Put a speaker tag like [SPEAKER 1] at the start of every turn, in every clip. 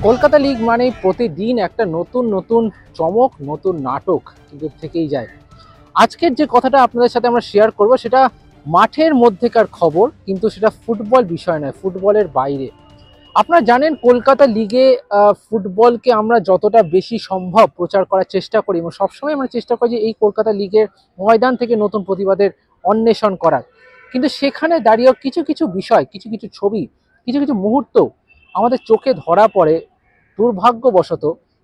[SPEAKER 1] Kolkata league মানে প্রতিদিন একটা নতুন নতুন চমক, নতুন নাটক কিন্তু থেকেই যায়। আজকের যে কথাটা আপনাদের সাথে আমরা শেয়ার করব সেটা মাঠের মধ্যেকার খবর, কিন্তু সেটা ফুটবল বিষয় নয়, ফুটবলের বাইরে। আপনারা জানেন কলকাতা লিগে ফুটবলকে আমরা যতটা বেশি সম্ভব প্রচার করার চেষ্টা করি এবং সবসময় আমরা চেষ্টা করি যে এই কলকাতা লিগের ময়দান থেকে নতুন প্রতিবাদের অন্বেষণ করার, কিন্তু সেখানে দাঁড়িয়েও কিছু কিছু বিষয়, কিছু কিছু ছবি, কিছু কিছু মুহূর্ত আমাদের চোখে ধরা পড়ে দুর্ভাগ্যবশত,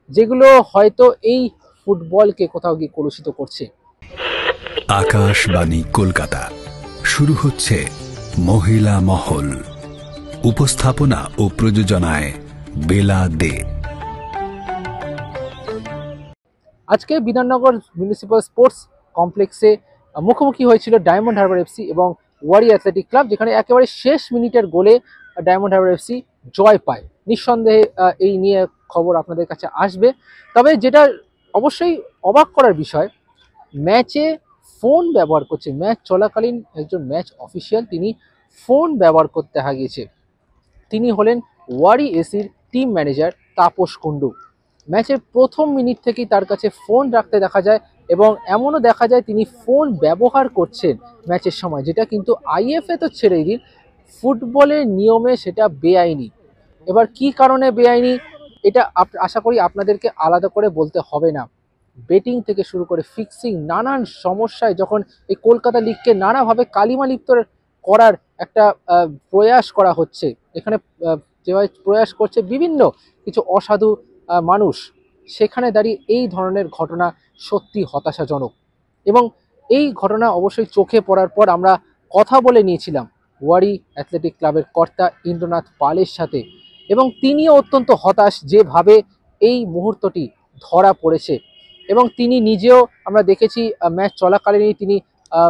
[SPEAKER 1] যেগুলো হয়তো এই ফুটবলকে কোথাও গিয়ে কলুষিত করছে।
[SPEAKER 2] আকাশবাণী কলকাতা, শুরু হচ্ছে মহিলা মহল। উপস্থাপনা ও প্রযোজনায় বেলা দে।
[SPEAKER 1] আজকে বিধাননগর মিউনিসিপ্যাল স্পোর্টস কমপ্লেক্সে মুখোমুখি হয়েছিল ডায়মন্ড হারবার এফসি এবং ওয়ারি অ্যাথলেটিক ক্লাব, যেখানে একেবারে শেষ মিনিটের গোলে ডায়মন্ড হারবার এফসি জয় পায়। নিঃসন্দেহে এই নিয়ে খবর আপনাদের কাছে আসবে। তবে যেটা অবশ্যই অবাক করার বিষয়, ম্যাচে ফোন ব্যবহার করছে, ম্যাচ চলাকালীন একজন ম্যাচ অফিসিয়াল তিনি ফোন ব্যবহার করতে দেখা গিয়েছে। তিনি হলেন ওয়ারি এসির টিম ম্যানেজার তাপস কুণ্ডু। ম্যাচের প্রথম মিনিট থেকেই তার কাছে ফোন রাখতে দেখা যায় এবং এমনও দেখা যায় তিনি ফোন ব্যবহার করছেন ম্যাচের সময়, যেটা কিন্তু আইএফএ তো ছেড়েই দিন, ফুটবলের নিয়মে সেটা বেআইনি। এবার কি কারণে বেআইনি এটা আশা করি আপনাদেরকে আলাদা করে বলতে হবে না। বেটিং থেকে শুরু করে ফিক্সিং, নানান সমস্যায় যখন এই কলকাতা লিগকে নানাভাবে কালিমালিপ্ত করার একটা প্রয়াস করা হচ্ছে, এখানে যেভাবে প্রয়াস করছে বিভিন্ন কিছু অসাধু মানুষ, সেখানে দাঁড়িয়ে এই ধরনের ঘটনা সত্যি হতাশাজনক। এবং এই ঘটনা অবশ্যই চোখে পড়ার পর আমরা কথা বলে নিয়েছিলাম ওয়ারি অ্যাথলেটিক ক্লাবের কর্তা ইন্দ্রনাথ পালের সাথে, এবং তিনিও অত্যন্ত হতাশ যেভাবে এই মুহূর্তটি ধরা পড়েছে। এবং তিনি নিজেও আমরা দেখেছি ম্যাচ চলাকালীনই তিনি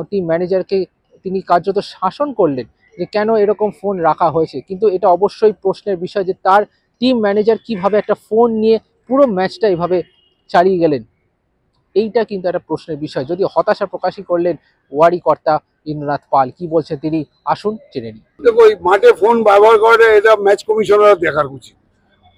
[SPEAKER 1] টিম ম্যানেজারকে তিনি কার্যত শাসন করলেন যে কেন এরকম ফোন রাখা হয়েছে। কিন্তু এটা অবশ্যই প্রশ্নের বিষয় যে তার টিম ম্যানেজার কিভাবে একটা ফোন নিয়ে পুরো ম্যাচটা এভাবে চালিয়ে গেলেন, এইটা কিন্তু একটা প্রশ্নের বিষয়। যদি হতাশা প্রকাশই করলেন ওয়ারি কর্তা ইন্দ্রনাথ পাল, কি বলছেন তিনি আসুন জেনে নিই।
[SPEAKER 3] দেখো, এই মাঠে ফোন ব্যবহার করে এটা ম্যাচ কমিশনার দেখার উচিত।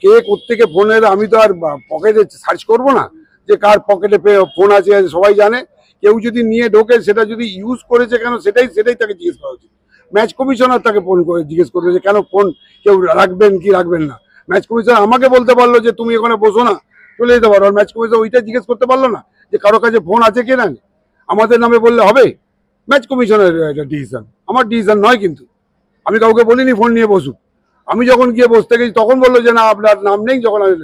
[SPEAKER 3] কে কোত্থেকে ফোনের, আমি তো আর পকেটে সার্চ করব না যে কার পকেটে ফোন আছে, সবাই জানে। কেউ যদি নিয়ে ঢোকে, সেটা যদি ইউজ করেছে কেন সেটাই তাকে জিজ্ঞেস করা উচিত। ম্যাচ কমিশনার তাকে ফোন করে জিজ্ঞেস করবে যে কেন ফোন কেউ রাখবেন কি রাখবেন না। ম্যাচ কমিশনার আমাকে বলতে পারলো যে তুমি এখানে বসো না, চলে যেতে পারো, আর ম্যাচ কমিশনার ওইটা জিজ্ঞেস করতে পারলো না যে কারো কাছে ফোন আছে কি না। আমাদের নামে বললে হবে? ম্যাচ কমিশনের এটা ডিসিশন, আমার ডিসিশন নয়। কিন্তু আমি কাউকে বলিনি ফোন নিয়ে বসুক। আমি যখন গিয়ে বসতে গেছি তখন বললো যে না আপনার নাম নেই। যখন আমি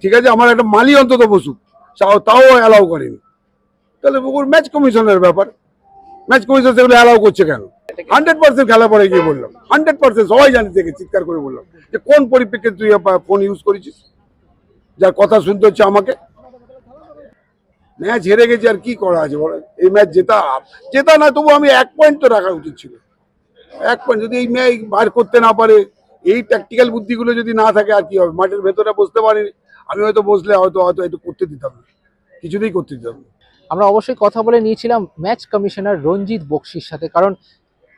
[SPEAKER 3] ঠিক আছে, আমার একটা মালি অন্তত বসুক, তাও অ্যালাউ করেনি। তাহলে ম্যাচ কমিশনের ব্যাপার, ম্যাচ কমিশন সেগুলো অ্যালাউ করছে কেন? 100% খেলা পরে গিয়ে বললাম, 100% সবাই জানে থেকে চিৎকার করে বললাম যে কোন পরিপ্রেক্ষিতে তুই ফোন ইউজ করেছিস, যার কথা শুনতে হচ্ছে আমাকে। ম্যাচ হেরে গেছি, আর কি করা আছে বলো? এই ম্যাচ জেতা না, তবু আমি 1 পয়েন্ট তো রাখা উচিত ছিল। 1 পয়েন্ট যদি এই ম্যাচ বার করতে না পারে, এই ট্যাকটিক্যাল বুদ্ধিগুলো যদি না থাকে, আর কি হবে? মাঠের ভেতরে বসতে পারিনি, আমি হয়তো বসলে হয়তো একটু করতে দিতাম না, কিছুতেই করতে দিতাম না।
[SPEAKER 1] আমরা অবশ্যই কথা বলে নিয়েছিলাম ম্যাচ কমিশনার রঞ্জিত বক্সির সাথে, কারণ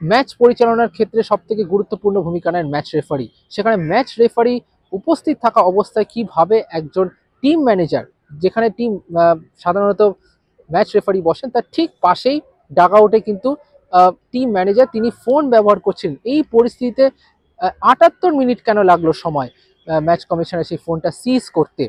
[SPEAKER 1] ম্যাচ পরিচালনার ক্ষেত্রে সবথেকে গুরুত্বপূর্ণ ভূমিকা নেন ম্যাচ রেফারি। সেখানে ম্যাচ রেফারি উপস্থিত থাকা অবস্থায় কিভাবে একজন টিম ম্যানেজার, যেখানে টিম সাধারণত ম্যাচ রেফারি বসেন তার ঠিক পাশেই ডাগ আউটে কিন্তু টিম ম্যানেজার তিনি ফোন ব্যবহার করছেন। এই পরিস্থিতিতে 78 মিনিট কেন লাগলো সময় ম্যাচ কমিশনার সেই ফোনটা সিজ করতে,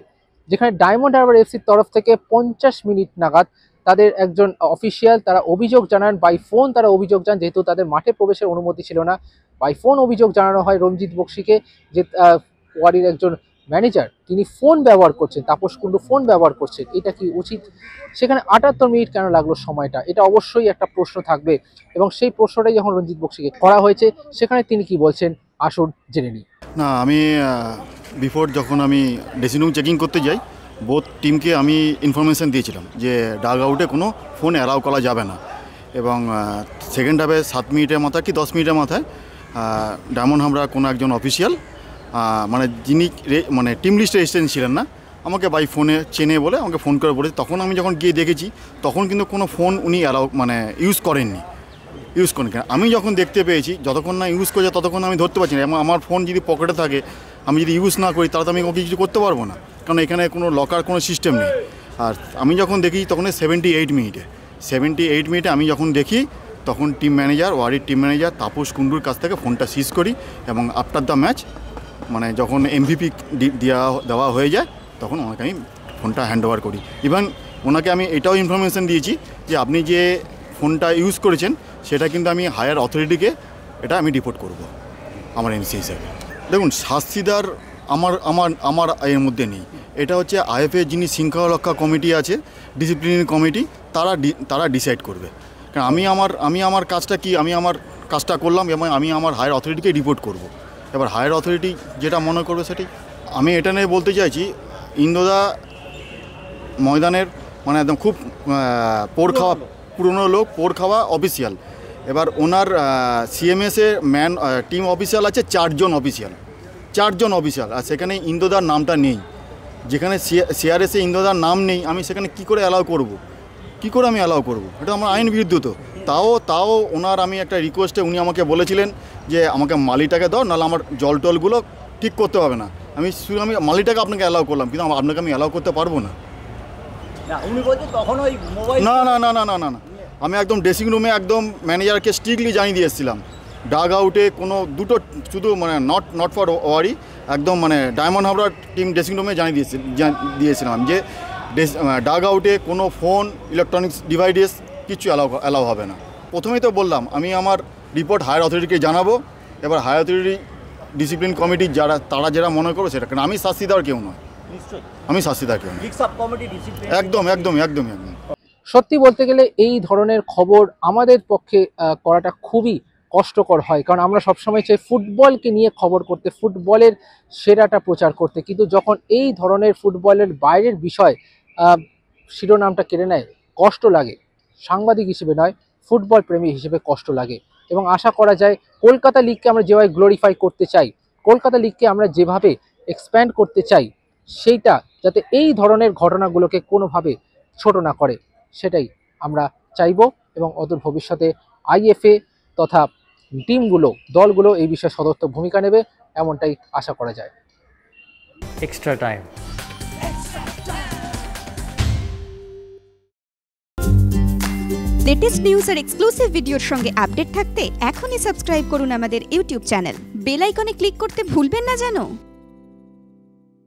[SPEAKER 1] যেখানে ডায়মন্ড হারবার এফসির তরফ থেকে 50 মিনিট নাগাদ তাদের একজন অফিসিয়াল তারা অভিযোগ জানান, বাই ফোন তারা অভিযোগ জানান, যেহেতু তাদের মাঠে প্রবেশের অনুমতি ছিল না, বাই ফোন অভিযোগ জানানো হয় রঞ্জিত বক্সিকে যে ওয়ারির একজন ম্যানেজার তিনি ফোন ব্যবহার করছেন, তাপস কুণ্ডু ফোন ব্যবহার করছেন, এটা কি উচিত? সেখানে 78 মিনিট কেন লাগলো সময়টা, এটা অবশ্যই একটা প্রশ্ন থাকবে। এবং সেই প্রশ্নটাই যখন রঞ্জিত বক্সিকে করা হয়েছে, সেখানে তিনি কি বলছেন আসুন জেনে নিই।
[SPEAKER 4] না, আমি বিফোর যখন আমি ড্রেসিং রুম চেকিং করতে যাই, বোথ টিমকে আমি ইনফরমেশান দিয়েছিলাম যে ডাগ আউটে কোনো ফোন অ্যালাউ করা যাবে না। এবং সেকেন্ড হাফে 7 মিনিটের মাথায় কি 10 মিনিটের মাথায় ডায়মন্ড হারবার কোনো একজন অফিসিয়াল, মানে যিনি মানে টিম লিস্টে এসেছেন ছিলেন না, আমাকে বাই ফোনে চেনে বলে আমাকে ফোন করে বলেছে। তখন আমি যখন গিয়ে দেখেছি তখন কিন্তু কোনো ফোন উনি অ্যালাউ মানে ইউজ করেননি, ইউজ করেন কেন। আমি যখন দেখতে পেয়েছি যতক্ষণ না ইউজ করছে ততক্ষণ আমি ধরতে পারছি না। এবং আমার ফোন যদি পকেটে থাকে আমি যদি ইউজ না করি তাহলে তো আমি ওকে কিছু করতে পারবো না, কারণ এখানে কোনো লকার কোনো সিস্টেম নেই। আর আমি যখন দেখি তখন 78 মিনিটে আমি যখন দেখি তখন টিম ম্যানেজার, ওয়ারির টিম ম্যানেজার তাপস কুণ্ডুর কাছ থেকে ফোনটা সিজ করি এবং আফটার দ্য ম্যাচ মানে যখন MVP দেওয়া হয়ে যায় তখন ওনাকে আমি ফোনটা হ্যান্ড ওভার করি। ইভেন ওনাকে আমি এটাও ইনফরমেশান দিয়েছি যে আপনি যে ফোনটা ইউজ করেছেন সেটা কিন্তু আমি হায়ার অথরিটিকে এটা আমি রিপোর্ট করব আমার এনসি হিসাবে। দেখুন, শাস্তিদার আমার এর মধ্যে নেই। এটা হচ্ছে IFA যিনি শৃঙ্খলা রক্ষা কমিটি আছে, ডিসিপ্লিনারি কমিটি, তারা ডিসাইড করবে। কারণ আমি আমার কাজটা কি, আমি আমার কাজটা করলাম এবং আমি আমার হায়ার অথরিটিকে রিপোর্ট করব। এবার হায়ার অথরিটি যেটা মনে করবে সেটাই। আমি এটা নিয়ে বলতে চাইছি, ইন্দোদা ময়দানের মানে একদম খুব পুরনো লোক, পোড় খাওয়া অফিসিয়াল। এবার ওনার CMS-এ টিম অফিসিয়াল আছে 4 জন অফিসিয়াল, আর সেখানে ইন্দোদার নামটা নেই। যেখানে CRS-এ ইন্দোদার নাম নেই, আমি সেখানে কি করে অ্যালাউ করব? এটা আমার আইন বিরুদ্ধ। তো তাও ওনার আমি একটা রিকোয়েস্টে উনি আমাকে বলেছিলেন যে আমাকে মালিটাকে দাও, নাহলে আমার জল টলগুলো ঠিক করতে হবে না। আমি মালিটাকে আপনাকে অ্যালাউ করলাম, কিন্তু আপনাকে আমি অ্যালাউ করতে পারবো না। না, আমি একদম ড্রেসিং রুমে একদম ম্যানেজারকে স্ট্রিক্টলি জানিয়ে দিয়ে এসেছিলাম। ডাগ আউটে কোনো দুটো শুধু মানে নট ফর ওয়ারি, একদম মানে ডায়মন্ড হারবার টিম ড্রেসিং রুমে জানিয়ে দিয়েছিলাম যে ডাগ আউটে কোনো ফোন, ইলেকট্রনিক্স ডিভাইস কিছু অ্যালাউ হবে না। প্রথমেই তো বললাম আমি আমার রিপোর্ট হায়ার অথরিটিকে জানাবো। এবার হায়ার অথরিটি ডিসিপ্লিন কমিটি যারা মনে করবে সেটা, কারণ আমি শাস্তি দেওয়ার কেউ নয়, একদম।
[SPEAKER 1] সত্যি বলতে গেলে এই ধরনের খবর আমাদের পক্ষে করাটা খুবই কষ্টকর হয়, কারণ আমরা সবসময় চাই ফুটবলকে নিয়ে খবর করতে, ফুটবলের সেরাটা প্রচার করতে, কিন্তু যখন এই ধরনের ফুটবলের বাইরের বিষয় শিরোনামটা কেড়ে নেয় কষ্ট লাগে। সাংবাদিক হিসেবে নয়, ফুটবল প্রেমী হিসেবে কষ্ট লাগে। এবং আশা করা যায় কলকাতা লিগকে আমরা যেভাবে গ্লোরিফাই করতে চাই, কলকাতা লিগকে আমরা যেভাবে এক্সপ্যান্ড করতে চাই, সেইটা যাতে এই ধরনের ঘটনাগুলোকে কোনোভাবে ছোট না করে, সেটাই আমরা চাইব। এবং অদূর ভবিষ্যতে IFA তথা দলগুলো এই বিষয়ে সদর্থক ভূমিকা নেবে, এমনটাই আশা করা যায়।
[SPEAKER 5] Extra time.
[SPEAKER 6] লেটেস্ট নিউজ আর এক্সক্লুসিভ ভিডিওর সঙ্গে আপডেট থাকতে এখনই সাবস্ক্রাইব করুন আমাদের ইউটিউব চ্যানেল। বেল আইকনে ক্লিক করতে ভুলবেন না যেন।